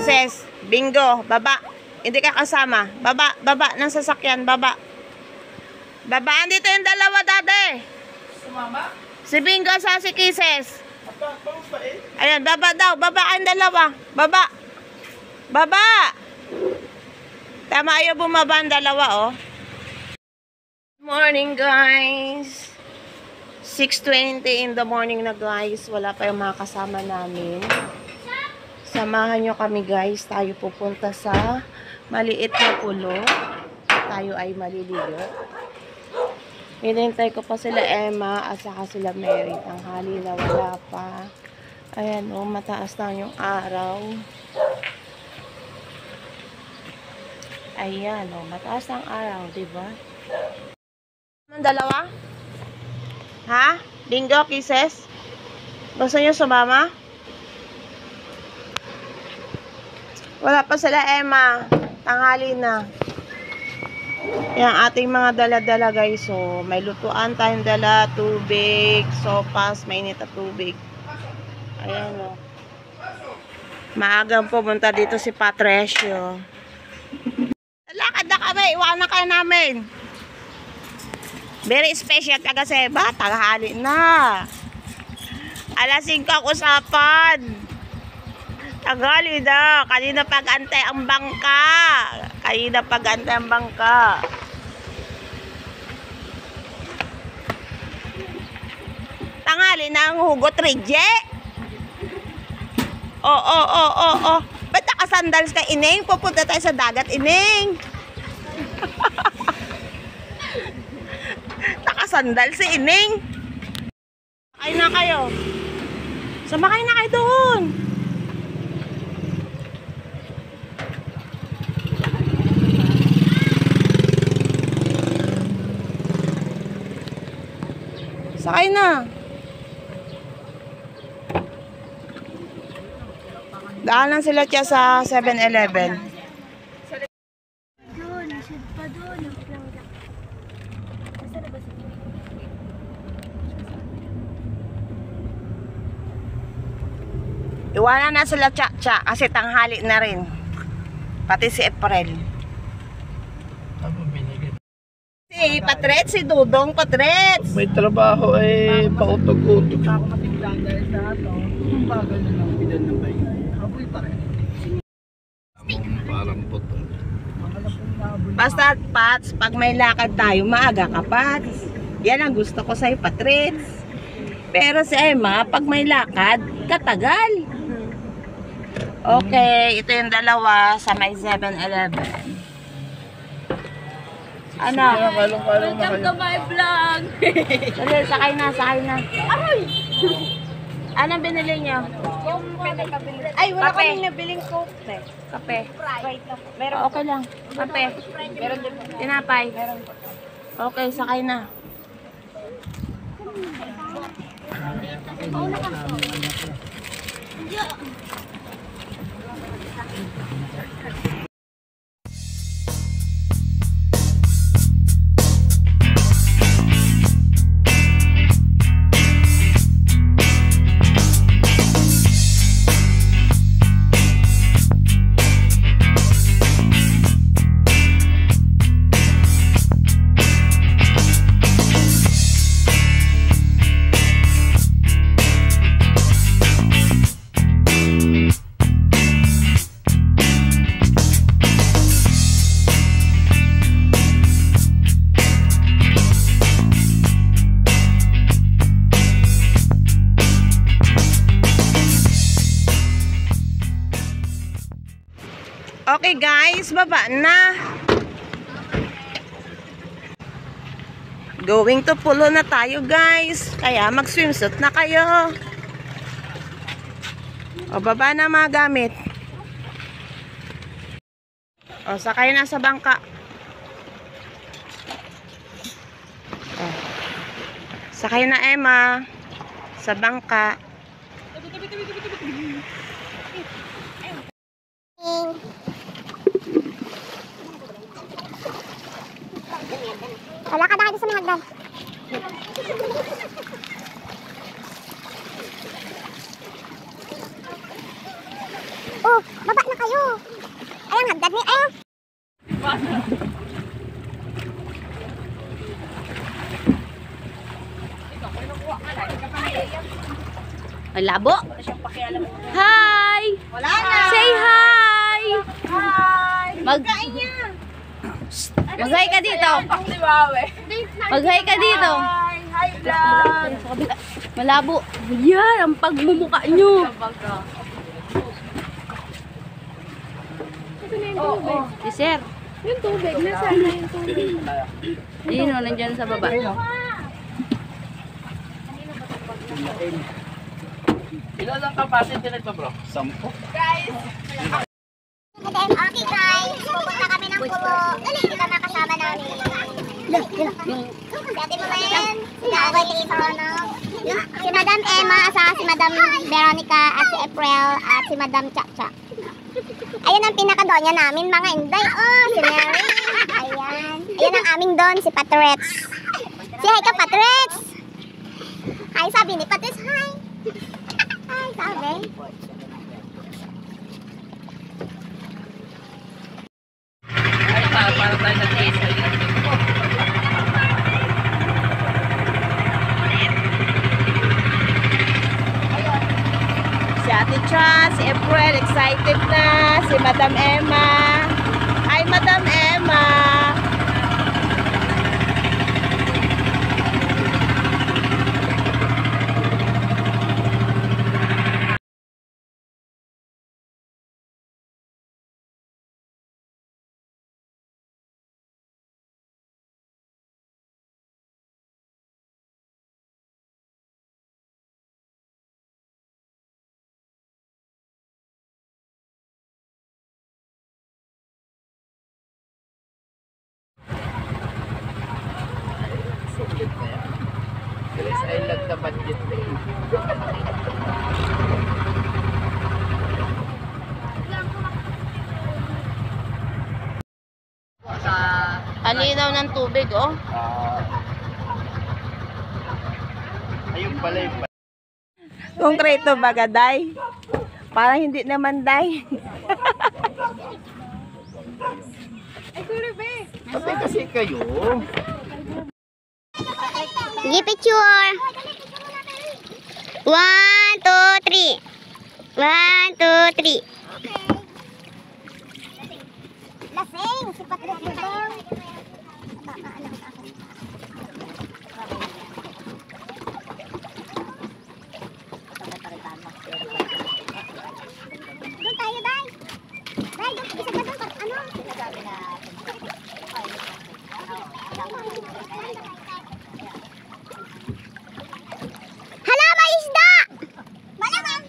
Ses, Bingo, baba. Hindi ka kasama. Baba, baba ng sasakyan, baba. Baba, andito yung dalawa, dade. Sumama? Si Bingo sa si Kisses. Ayan, baba daw. Baba kayong dalawa. Baba. Baba. Tama, ayaw bumaba ang dalawa, oh. Morning, guys. 6:20 in the morning na, guys. Wala pa yung mga kasama namin. Samahan nyo kami, guys. Tayo pupunta sa maliit na pulo. Tayo ay maliligo. Hinintay ko pa sila Emma at saka sila Mary. Tanghali na wala pa. Ayan, oh, mataas na yung araw. Ayan, oh, mataas ang araw, diba? Ang dalawa? Ha? Bingo, Kisses? Gusto nyo sumama? Wala pa sila Emma. Tanghali na. Yung ating mga dala-dala, guys. So, may lutuan tayong dala, tubig, sopas, mainit na tubig. Ayan, o. Maagang pumunta dito si Patricio. Lakad na kami. Iwanan kayo namin. Very special taga Seba. Tanghali na. Alas 5 ang usapan. Tanghali na. Kanina pag-antay ang bangka. Kanina pag-antay ang bangka. Tanghali na ang hugot, Reggie. Oh. Ba't nakasandals ka, Ining? Pupunta tayo sa dagat, Ining. Nakasandals si Ining. Sakay na kayo. Sumakay na kayo doon. Sakay na. Daanan sila siya sa 7-Eleven. Doon, nasid pa doon. Iwanan na sila Cha-Cha kasi tanghali na rin. Pati si April. Si Patrets, si Dudong Patrets. May trabaho eh, pautog-utog. Ako matiglan dahil sa ato, yung bagal na lang bidan ng bayi. Haboy pa rin. Parang puto. Basta, Pats, pag may lakad tayo, maaga ka, Pats. Yan ang gusto ko sa'yo, Patrets. Pero si Emma, pag may lakad, katagal. Okay, ito yung dalawa sa may 7-Eleven. Ano? Kalong-kalong na kayo. my vlog. Dali, sakay na. Aray! Anong binili nyo? Yung pinagkabili. Ay, wala Kape. kaming nabiling coke. Kape. Sprite na. Meron. Okay lang. Kape. Meron din. Tinapay. Okay, sakay na. Okay guys, baba na. Going to pulo na tayo guys. Kaya mag-swimsuit na kayo. O baba na mga gamit. O sakay na sa bangka. O, sakay na Emma sa bangka. Wala ka dahil sa may hagdan. Oh, baba na kayo. Ayun, hagdan ni. Ayun. Ay, labo. Hi! Wala na. Say hi! Hi. Mag-hi ka dito. Mag-hi ka dito. Hi, vlog. Malabo. Yan, ang pagmumuka nyo. Si sir. Yung tubig, nasaan na yung tubig? Ayun o, nandyan sa baba. Ilan ang capacity nito, bro? 10. Okay guys, pupunta kami ng pulo. Dali, sila makasama namin. Si Ate Mamayan, si Daway Tisono, si Madam Emma, asawa si Madam Veronica, at si April, at si Madam Chacha. Ayun ang pinakadonya namin, mga Inday. Oh, si Mary. Ayan. Ayun ang aming don, si Patrets. Si hi ka, Patrets. Hi, sabi ni Patrets, hi. Hi, sabi. Para tayo sa case. Si Ate Cha, si April, excited na. Si Madam Emma. Hi, Madam Emma. Guys, ay lag na budget na yun. Alinaw ng tubig, oh. Ayun pala yung Konkreto baga, Day? Parang hindi naman, Day. Patay kasi kayo. Sige, picture. 1, 2, 3. 1, 2, 3. Lasing, si Patrick dito. Doon tayo, Day. Day, doon, isa ka doon. Ano? Sinasabi na. Hala, may isda! Malamang!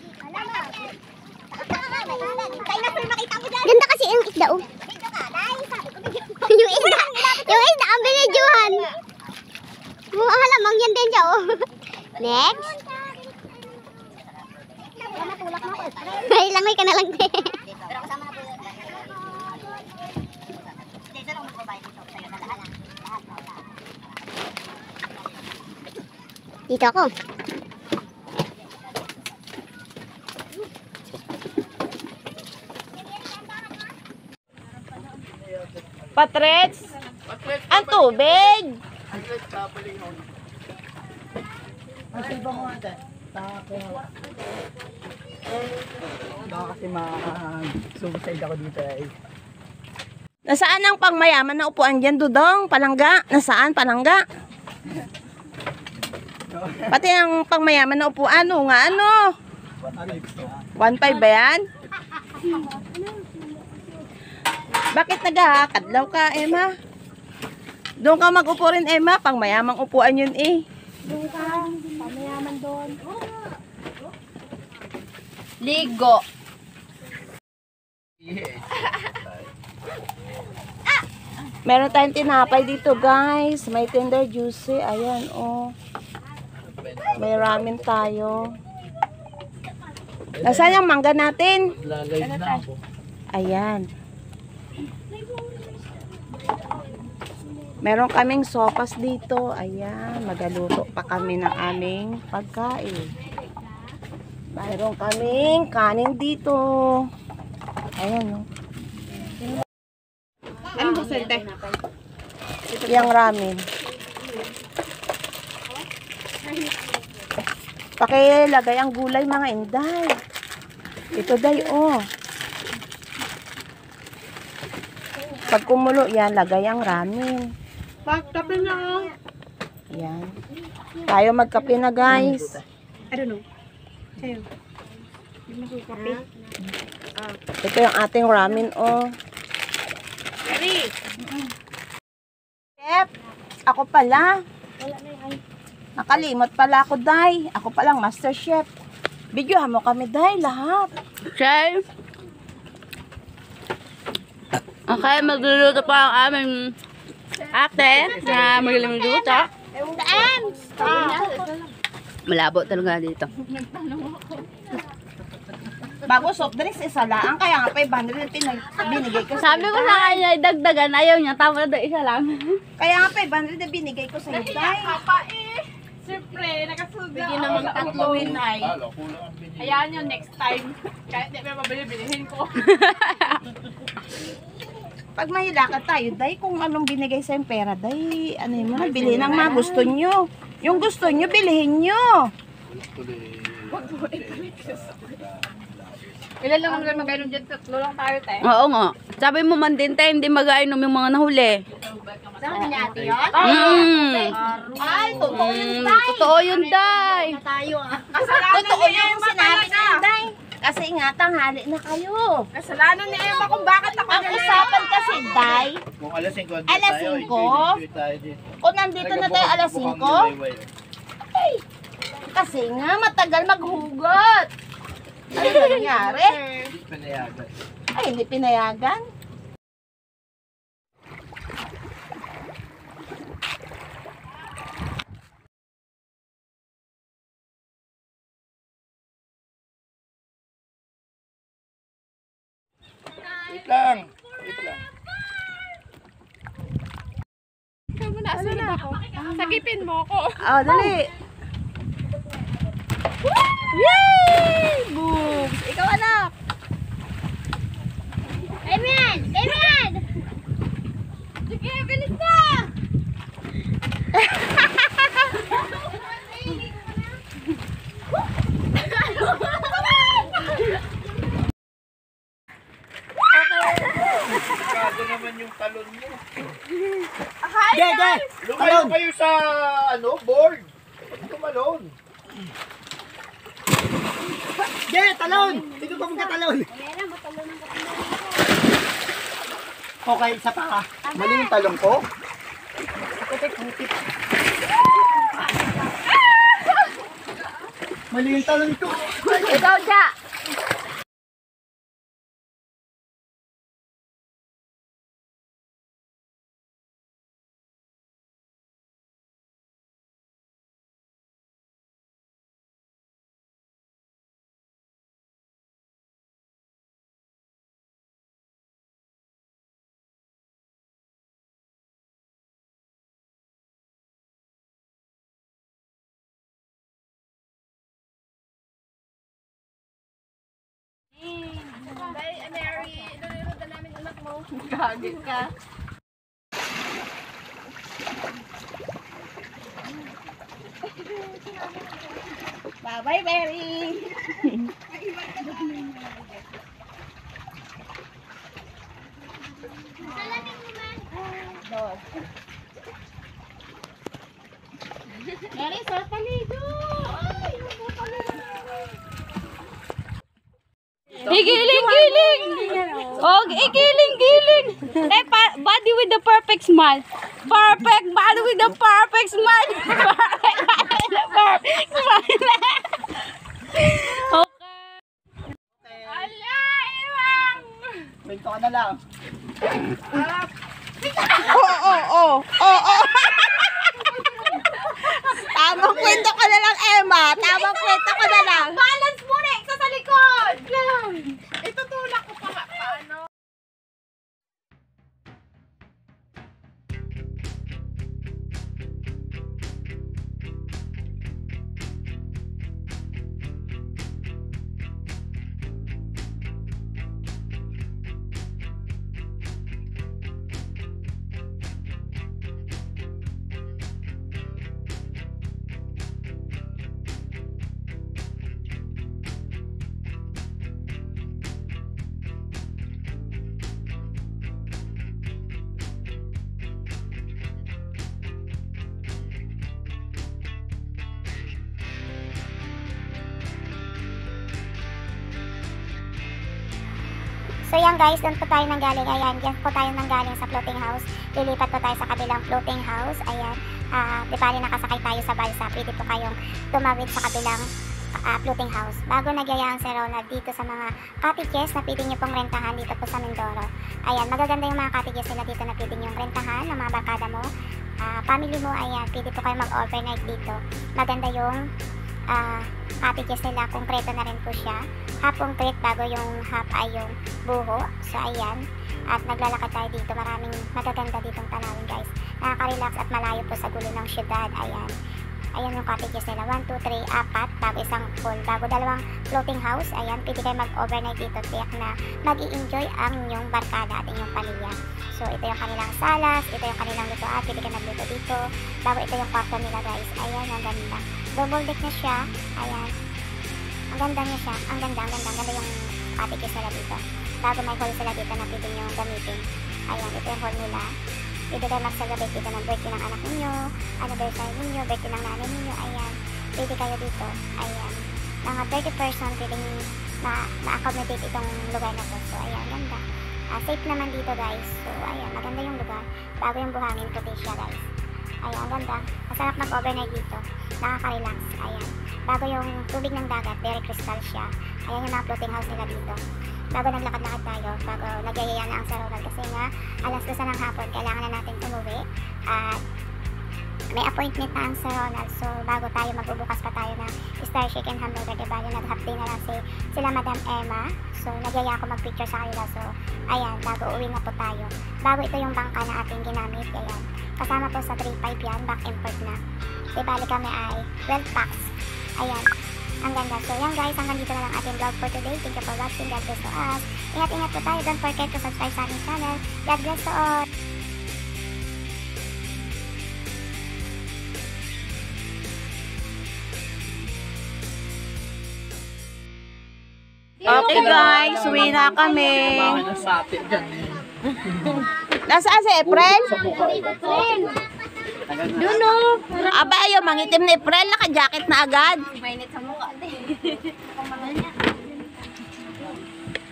Ganda kasi yung isda, oh. Yung isda, ang binidyohan. Halamang yan din siya, oh. Next. Ay, langoy ka na lang, te. Dito ako. Patrets, ang tubig. Baka kasi mag-suicide ako dito eh. Nasaan ang pangmayaman na upuan dyan, Dudong? Palangga? Nasaan? Palangga? Pati ang pangmayaman na upuan, o nga ano? 1.5 ba yan? Bakit naghahakadlaw ka, Emma? Doon ka mag-upo rin, Emma. Pangmayamang upuan yun eh. Doon ka. Pamayaman doon. Ligo. Meron tayong tinapay dito, guys. May Tender Juicy. Ayan, oh. May ramen tayo. Nasaan yung mangga natin? Lalay na ako. Ayan. Meron kaming sopas dito. Ayan. Magaluto pa kami ng aming pagkain. Mayroon kaming kanin dito. Ayan, oh. Ano ba sente? Yang ramen. Pakilagay ang gulay mga inday. Ito day, oh. Pag kumulo yan, lagay ang ramen. Pagkape na ako. Yan. Tayo magkape na, guys. I don't know. Sa'yo. Hindi mo kape. Ito yung ating ramen, oh. Ready? Chef, ako pala. Nakalimot pala ako, day. Ako palang master chef. Videohan mo kami, day, lahat. Chef. Okay, magluluto pa ang aming ate na magaling luto. Malabo talaga dito. Bago soft drinks, isa lang. Kaya nga 500 na binigay ko Sabi ko sa kanya, dagdagan, ayaw niya. Tama na daw, isa lang. Kaya nga 500 na binigay ko sa iyo, day. Siyempre, nakasunod Bigyan naman tatluhin ay. Hayaan nyo next time. Kahit di ba mabili, bilihin ko. Pag mahilakad tayo, day, kung anong binigay sa yung pera, day, ano yun mga, bilhin ang mga gusto nyo. Yung gusto nyo, bilhin nyo. Ilan lang ang magainom dyan? Tatlo lang tayo, te. Oo nga. Sabi mo man din tayo, hindi mag-ainom yung mga nahuli. Sabi ni ate yun? Ay, totoo yun, Totoo yun, Day. Tayo ah. Totoo yung sinabi ni day. Kasi nga, tanghali na kayo. Kasalanan ni Emma kung bakit ako Ang usapan kasi, day, Kung alas 5 andito Alas tayo, 5? enjoy tayo dito. kung nandito na tayo alas 5, kasi nga, matagal maghugot. Ano ba nangyari? Hindi pinayagan. Ay, hindi pinayagan. Wait lang. Wait lang. Kamu nasunod ako. Sagipin mo ako. Oh, dali. Yay! Boobs! Ikaw, anak. Amen! Amen! Sige, bilis na! Sigurado naman yung talon mo. Dede! Lumayo kayo sa board. Huwag tumalon. Dede, talon! Ito pa magkatalon. Okay, isa pa. Mali yung talong ko. Mali yung talong ko. Ikaw, siya. Bye, Mary. Nalilod na namin anak mo. Gagi ka. Bye-bye, Mary. Mary, sa paligo! Ay, Igiling-giling! Oh, igiling-giling! Eh, body with the perfect smile. Perfect body with the perfect smile. Perfect body with the perfect smile. Okay. Ala, Ewang! Kwento ka na lang. Oo. Tamang kwento ka na lang, Emma. Tamang kwento ka na lang. Balance muna! Isa sa likod! Lang! Itutulak ko pa nga. Paano? So yan guys, doon po tayo nanggaling. Ayan, yan po tayo nanggaling sa floating house. Lilipat po tayo sa kabilang floating house. Ayan, di bali nakasakay tayo sa balsa. Pwede po kayong tumawid sa kabilang floating house. Bago nagyaya ang Sir Ronald dito sa mga cottages na pwede nyo pong rentahan dito po sa Mindoro. Ayan, magaganda yung mga cottages nila dito na pwede nyo rentahan ng mga barkada mo. Family mo, ayan, pwede po kayo mag-overnight dito. Maganda yung cottages nila, konkreto na rin po siya. Half concrete, bago yung half ay yung buho. So ayan, at naglalakad tayo dito. Maraming magaganda ditong tanawin guys. Nakaka-relax at malayo po sa gulo ng syudad. Ayan, ayan yung cottages nila, 1, 2, 3, 4, bago isang pool, bago dalawang floating house. Ayan, pwede kayo mag-overnight dito. Tiyak na mag-i-enjoy ang inyong barkada at inyong pamilya. So ito yung kanilang salas, ito yung kanilang lutoan, pwede kayo magluto dito. Bago ito yung kwarto nila guys. Ayan, ang ganda. Double deck na siya. Ayan, ang ganda niya siya. Ang ganda yung cottages nila dito. Bago may hall sila dito na pwede nyo gamitin. Ayan, ito yung hall nila. Pwede kayo mag-celebrate dito ng birthday ng anak ninyo, anniversary ninyo, birthday ng nanay ninyo. Ayan, pwede kayo dito. Ayan, mga 30 person pwedeng ma-accommodate itong lugar na to. So ayan, ganda. Safe naman dito guys. So ayan, maganda yung lugar. Bago yung buhangin, puti siya guys. Ayan, ganda. Masarap mag-overnight dito. Nakaka-relax. Ayan. Bago yung tubig ng dagat, very crystal siya. Ayan yung mga floating house nila dito. Bago naglakad-lakad tayo, bago nagyayaya na ang Sir Ronald, kasi nga alas 2 ng hapon, kailangan na natin umuwi. At may appointment na ang Sir Ronald. So bago tayo magbubukas pa tayo ng Star Chicken Hamburger, diba? Nag-half day na lang sila Madam Emma. So nagyaya ako mag-picture sa kanila. So ayan, bago uwi na po tayo. Bago ito yung bangka na ating ginamit. Ayan, kasama po sa 3.5 yan, back import na. Bali kami ay 12 packs. Ayan, ang ganda. So yan guys, hanggang dito na lang ating vlog for today. Thank you for watching. God bless to us. Ingat-ingat po tayo. Don't forget to subscribe sa aming channel. God bless to all. Okay guys, uwi na kami. Mga nasapi dyan. Nasaan si April? Duno. Aba, ayaw, mangitim na April. Naka-jacket na agad. Mainit sa mukha.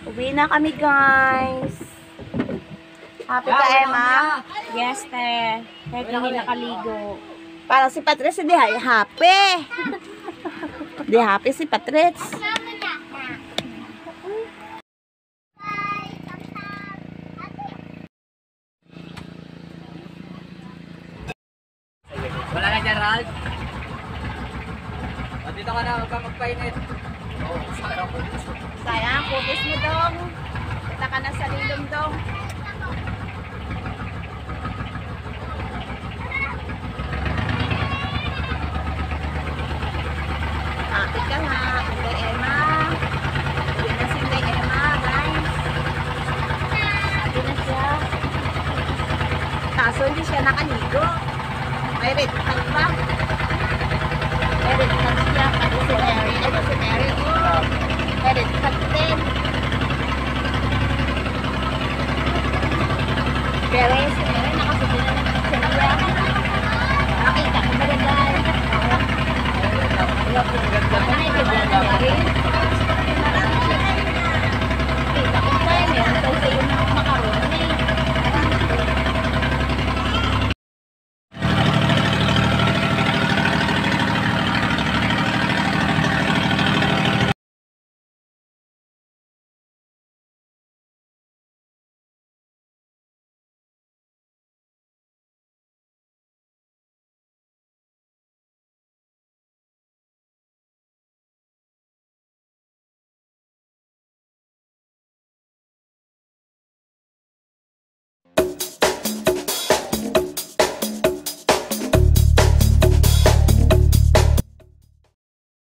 Uwi na kami guys. Happy ka, Emma? Yes, te. Kahit hindi nakaligo. Parang si Patrice, hindi happy. Di happy si Patrice. Wala na dyan, Ralph. Dito ka na, huwag ka magpainit. Sayang, pupis mo dong. Kita ka na sa lilong dong. Happy ka nga, Inday Emma. Yun na si Inday Emma, guys. Happy na siya. Kaso hindi siya nakaligo. May red tag ba? May red tag siya. Kasi si Mary. Ano si Mary? May red tag din. Pero